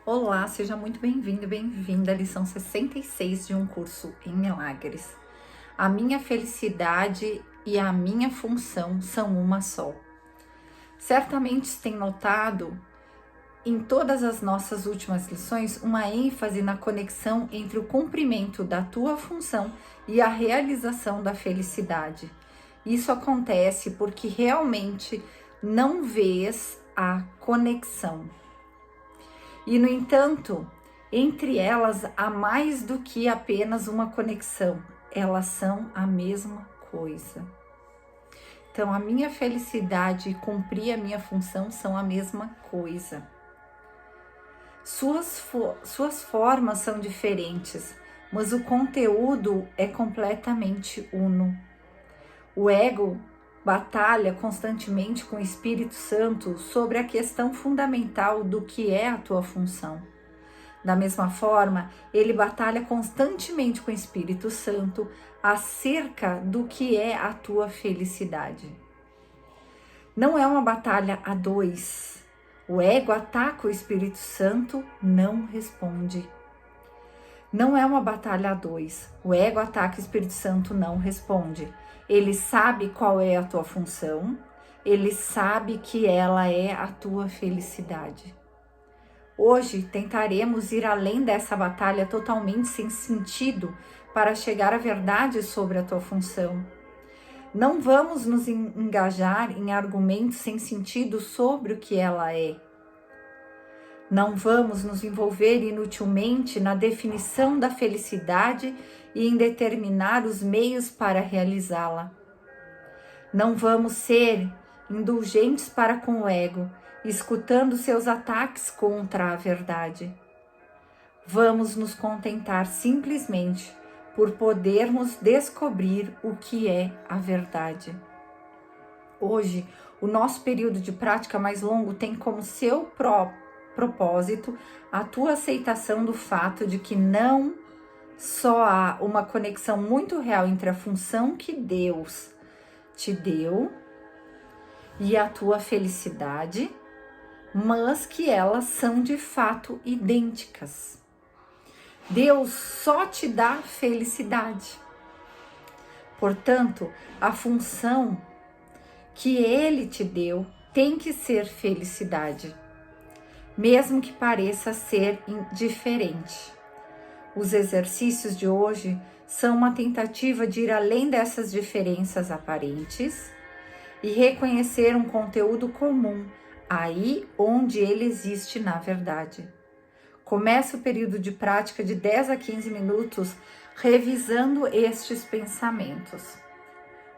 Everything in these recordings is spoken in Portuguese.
Olá, seja muito bem-vindo e bem-vinda à lição 66 de um curso em milagres. A minha felicidade e a minha função são uma só. Certamente tem notado em todas as nossas últimas lições uma ênfase na conexão entre o cumprimento da tua função e a realização da felicidade. Isso acontece porque realmente não vês a conexão. E, no entanto, entre elas há mais do que apenas uma conexão, elas são a mesma coisa. Então, a minha felicidade e cumprir a minha função são a mesma coisa. Suas formas são diferentes, mas o conteúdo é completamente uno. O ego batalha constantemente com o Espírito Santo sobre a questão fundamental do que é a tua função. Da mesma forma, ele batalha constantemente com o Espírito Santo acerca do que é a tua felicidade. Não é uma batalha a dois. O ego ataca o Espírito Santo, não responde. Não é uma batalha a dois. O ego ataca o Espírito Santo, não responde. Ele sabe qual é a tua função, ele sabe que ela é a tua felicidade. Hoje tentaremos ir além dessa batalha totalmente sem sentido para chegar à verdade sobre a tua função. Não vamos nos engajar em argumentos sem sentido sobre o que ela é. Não vamos nos envolver inutilmente na definição da felicidade e em determinar os meios para realizá-la. Não vamos ser indulgentes para com o ego, escutando seus ataques contra a verdade. Vamos nos contentar simplesmente por podermos descobrir o que é a verdade. Hoje, o nosso período de prática mais longo tem como seu propósito a tua aceitação do fato de que não só há uma conexão muito real entre a função que Deus te deu e a tua felicidade, mas que elas são de fato idênticas. Deus só te dá felicidade. Portanto, a função que Ele te deu tem que ser felicidade, mesmo que pareça ser diferente. Os exercícios de hoje são uma tentativa de ir além dessas diferenças aparentes e reconhecer um conteúdo comum aí onde ele existe na verdade. Comece o período de prática de 10 a 15 minutos revisando estes pensamentos.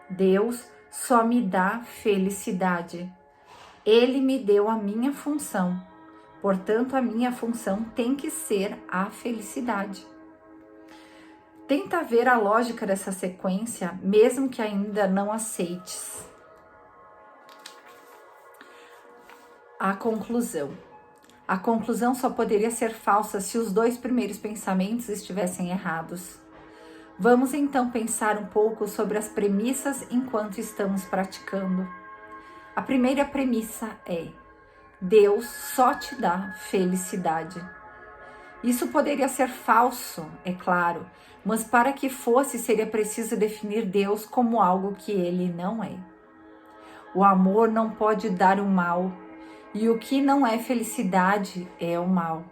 Deus só me dá felicidade. Ele me deu a minha função. Portanto, a minha função tem que ser a felicidade. Tenta ver a lógica dessa sequência, mesmo que ainda não aceites. A conclusão. A conclusão só poderia ser falsa se os dois primeiros pensamentos estivessem errados. Vamos então pensar um pouco sobre as premissas enquanto estamos praticando. A primeira premissa é: Deus só te dá felicidade. Isso poderia ser falso, é claro, mas para que fosse, seria preciso definir Deus como algo que ele não é. O amor não pode dar o mal, e o que não é felicidade é o mal.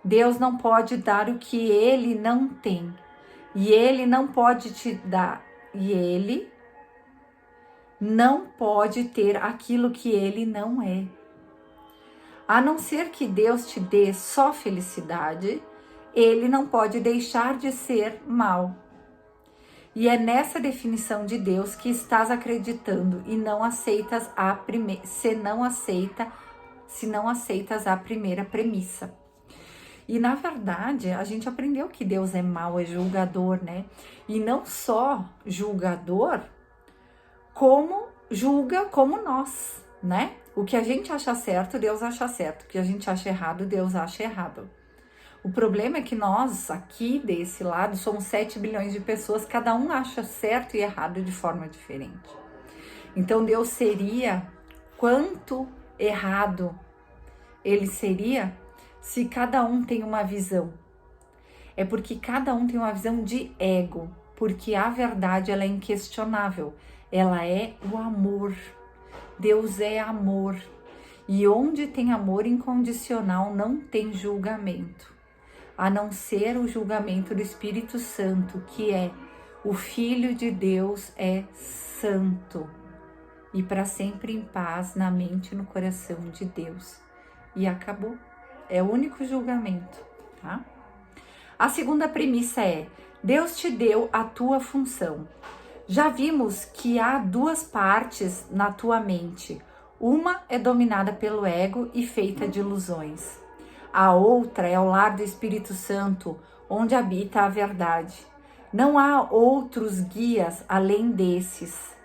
Deus não pode dar o que ele não tem, e ele não pode te dar, e ele não pode ter aquilo que ele não é. A não ser que Deus te dê só felicidade, ele não pode deixar de ser mal. E é nessa definição de Deus que estás acreditando e não aceitas se não aceitas a primeira premissa. E na verdade, a gente aprendeu que Deus é mau, é julgador, né? E não só julgador, como julga como nós, né? O que a gente acha certo, Deus acha certo. O que a gente acha errado, Deus acha errado. O problema é que nós, aqui desse lado, somos 7 bilhões de pessoas, cada um acha certo e errado de forma diferente. Então, Deus seria quanto errado ele seria se cada um tem uma visão. É porque cada um tem uma visão de ego, porque a verdade ela é inquestionável, ela é o amor. Deus é amor. E onde tem amor incondicional não tem julgamento, a não ser o julgamento do Espírito Santo, que é o Filho de Deus é santo e para sempre em paz na mente e no coração de Deus. E acabou. É o único julgamento, tá? A segunda premissa é: Deus te deu a tua função. Já vimos que há duas partes na tua mente. Uma é dominada pelo ego e feita de ilusões. A outra é o lar do Espírito Santo, onde habita a verdade. Não há outros guias além desses,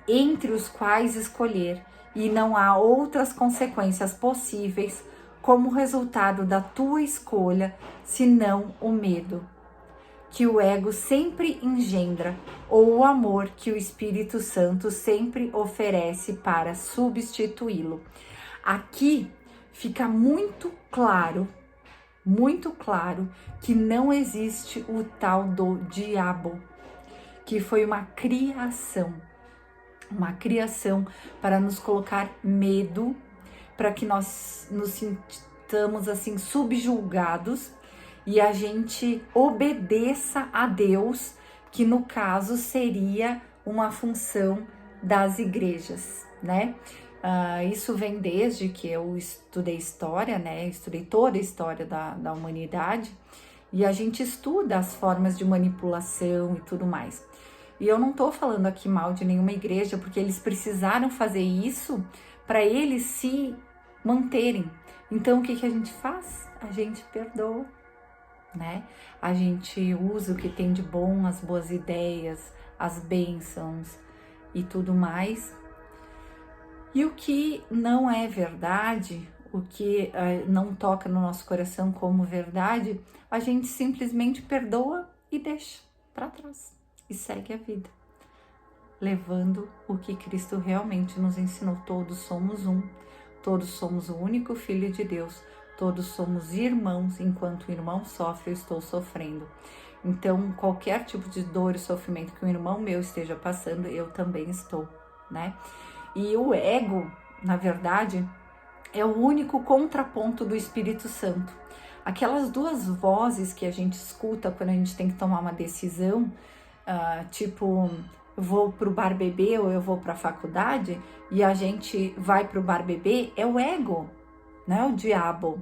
entre os quais escolher, e não há outras consequências possíveis como resultado da tua escolha, senão o medo que o ego sempre engendra, ou o amor que o Espírito Santo sempre oferece para substituí-lo. Aqui fica muito claro que não existe o tal do diabo, que foi uma criação para nos colocar medo, para que nós nos sintamos assim subjugados e a gente obedeça a Deus, que no caso seria uma função das igrejas, né? Isso vem desde que eu estudei história, né? Estudei toda a história da humanidade e a gente estuda as formas de manipulação e tudo mais. E eu não tô falando aqui mal de nenhuma igreja, porque eles precisaram fazer isso para eles se manterem. Então o que a gente faz? A gente perdoa, né? A gente usa o que tem de bom, as boas ideias, as bênçãos e tudo mais. E o que não é verdade, o que não toca no nosso coração como verdade, a gente simplesmente perdoa e deixa para trás e segue a vida, levando o que Cristo realmente nos ensinou. Todos somos um, todos somos o único Filho de Deus, todos somos irmãos. Enquanto o irmão sofre, eu estou sofrendo. Então, qualquer tipo de dor e sofrimento que um irmão meu esteja passando, eu também estou, né? E o ego, na verdade, é o único contraponto do Espírito Santo. Aquelas duas vozes que a gente escuta quando a gente tem que tomar uma decisão, tipo, eu vou pro bar beber ou eu vou pra faculdade, e a gente vai pro bar beber, é o ego, não é o diabo.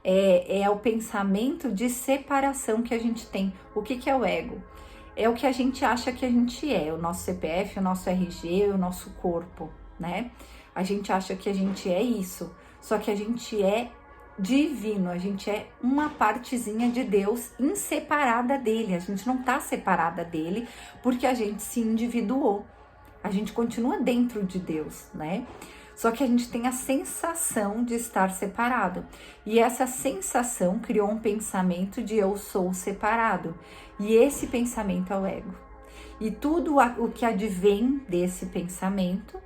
É o pensamento de separação que a gente tem. O que é o ego? É o que a gente acha que a gente é, o nosso CPF, o nosso RG, o nosso corpo, né? A gente acha que a gente é isso, só que a gente é divino, a gente é uma partezinha de Deus inseparada dele. A gente não tá separada dele porque a gente se individuou. A gente continua dentro de Deus, né? Só que a gente tem a sensação de estar separado. E essa sensação criou um pensamento de eu sou separado. E esse pensamento é o ego. E tudo o que advém desse pensamento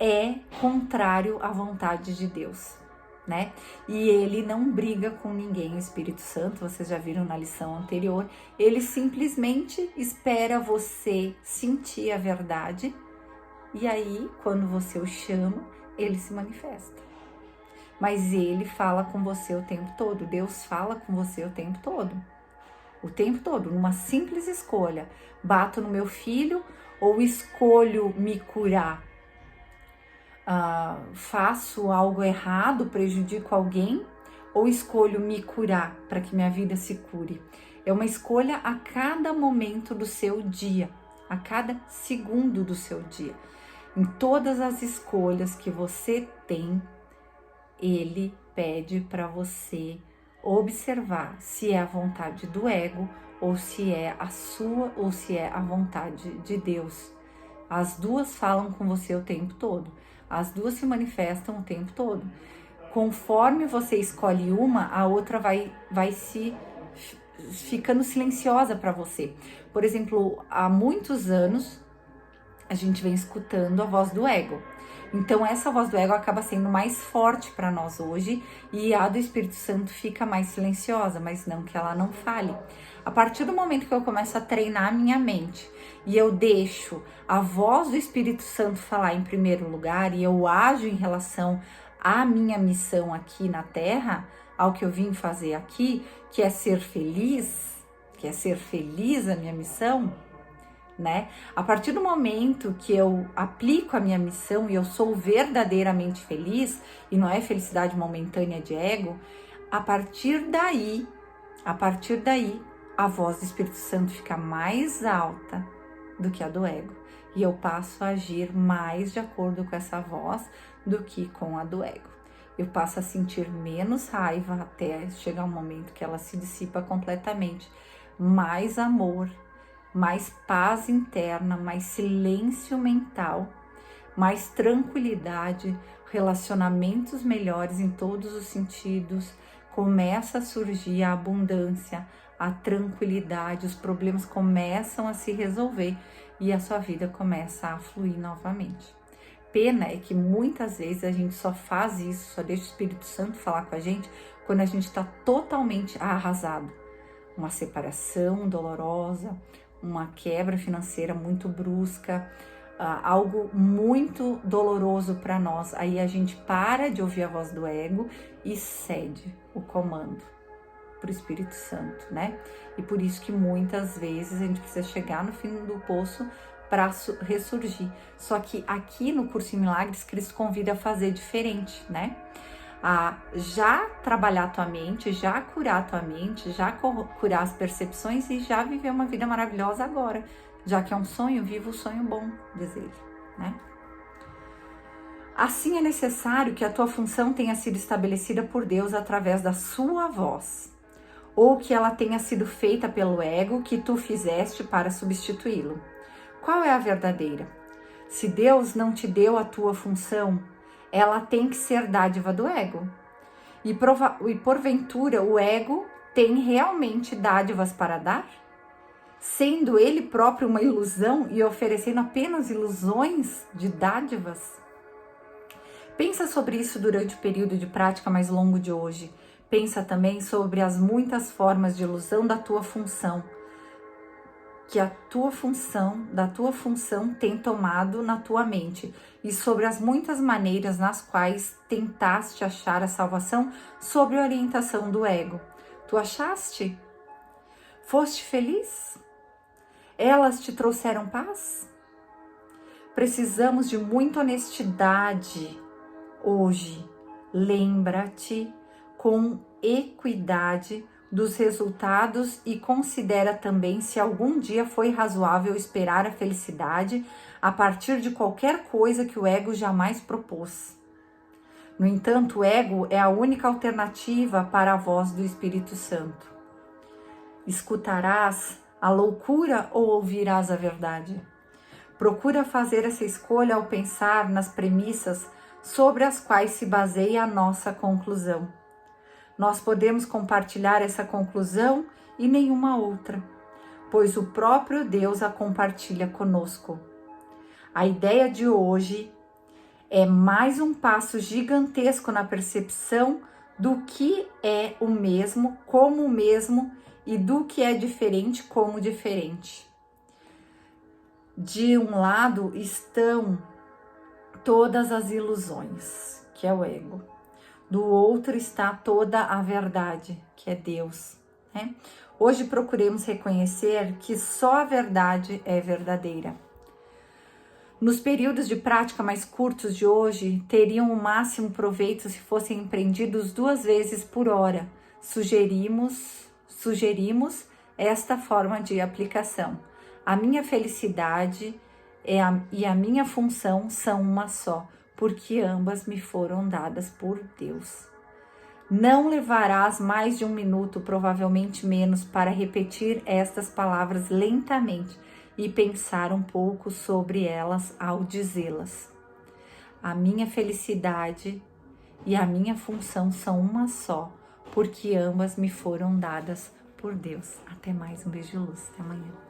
é contrário à vontade de Deus, né? E ele não briga com ninguém, o Espírito Santo, vocês já viram na lição anterior, ele simplesmente espera você sentir a verdade. E aí, quando você o chama, ele se manifesta. Mas ele fala com você o tempo todo. Deus fala com você o tempo todo. O tempo todo, numa simples escolha. Bato no meu filho ou escolho me curar? Faço algo errado, prejudico alguém? Ou escolho me curar para que minha vida se cure? É uma escolha a cada momento do seu dia, a cada segundo do seu dia. Em todas as escolhas que você tem, ele pede para você observar se é a vontade do ego ou se é a sua ou se é a vontade de Deus. As duas falam com você o tempo todo, as duas se manifestam o tempo todo. Conforme você escolhe uma, a outra vai se ficando silenciosa para você. Por exemplo, há muitos anos a gente vem escutando a voz do ego. Então essa voz do ego acaba sendo mais forte para nós hoje e a do Espírito Santo fica mais silenciosa, mas não que ela não fale. A partir do momento que eu começo a treinar a minha mente e eu deixo a voz do Espírito Santo falar em primeiro lugar e eu ajo em relação à minha missão aqui na Terra, ao que eu vim fazer aqui, que é ser feliz a minha missão, né? A partir do momento que eu aplico a minha missão e eu sou verdadeiramente feliz, e não é felicidade momentânea de ego, a partir daí, a voz do Espírito Santo fica mais alta do que a do ego. E eu passo a agir mais de acordo com essa voz do que com a do ego. Eu passo a sentir menos raiva até chegar um momento que ela se dissipa completamente. Mais amor, mais paz interna, mais silêncio mental, mais tranquilidade, relacionamentos melhores em todos os sentidos, começa a surgir a abundância, a tranquilidade, os problemas começam a se resolver e a sua vida começa a fluir novamente. Pena é que muitas vezes a gente só faz isso, só deixa o Espírito Santo falar com a gente quando a gente está totalmente arrasado. Uma separação dolorosa, uma quebra financeira muito brusca, algo muito doloroso para nós. Aí a gente para de ouvir a voz do ego e cede o comando para o Espírito Santo, né? E por isso que muitas vezes a gente precisa chegar no fim do poço para ressurgir. Só que aqui no Curso em Milagres, Cristo convida a fazer diferente, né? A já trabalhar a tua mente, já curar a tua mente, já curar as percepções e já viver uma vida maravilhosa agora. Já que é um sonho, viva o sonho bom, diz ele, né? Assim é necessário que a tua função tenha sido estabelecida por Deus através da sua voz, ou que ela tenha sido feita pelo ego que tu fizeste para substituí-lo. Qual é a verdadeira? Se Deus não te deu a tua função, ela tem que ser dádiva do ego. E porventura o ego tem realmente dádivas para dar? Sendo ele próprio uma ilusão e oferecendo apenas ilusões de dádivas? Pensa sobre isso durante o período de prática mais longo de hoje. Pensa também sobre as muitas formas de ilusão da tua função, que da tua função tem tomado na tua mente, e sobre as muitas maneiras nas quais tentaste achar a salvação sob a orientação do ego. Tu achaste? Foste feliz? Elas te trouxeram paz? Precisamos de muita honestidade hoje. Lembra-te com equidade dos resultados e considera também se algum dia foi razoável esperar a felicidade a partir de qualquer coisa que o ego jamais propôs. No entanto, o ego é a única alternativa para a voz do Espírito Santo. Escutarás a loucura ou ouvirás a verdade? Procura fazer essa escolha ao pensar nas premissas sobre as quais se baseia a nossa conclusão. Nós podemos compartilhar essa conclusão e nenhuma outra, pois o próprio Deus a compartilha conosco. A ideia de hoje é mais um passo gigantesco na percepção do que é o mesmo como o mesmo e do que é diferente como diferente. De um lado estão todas as ilusões, que é o ego. Do outro está toda a verdade, que é Deus, né? Hoje procuremos reconhecer que só a verdade é verdadeira. Nos períodos de prática mais curtos de hoje, teriam o máximo proveito se fossem empreendidos 2 vezes por hora. Sugerimos esta forma de aplicação. A minha felicidade e a minha função são uma só, porque ambas me foram dadas por Deus. Não levarás mais de 1 minuto, provavelmente menos, para repetir estas palavras lentamente e pensar um pouco sobre elas ao dizê-las. A minha felicidade e a minha função são uma só, porque ambas me foram dadas por Deus. Até mais, um beijo de luz, até amanhã.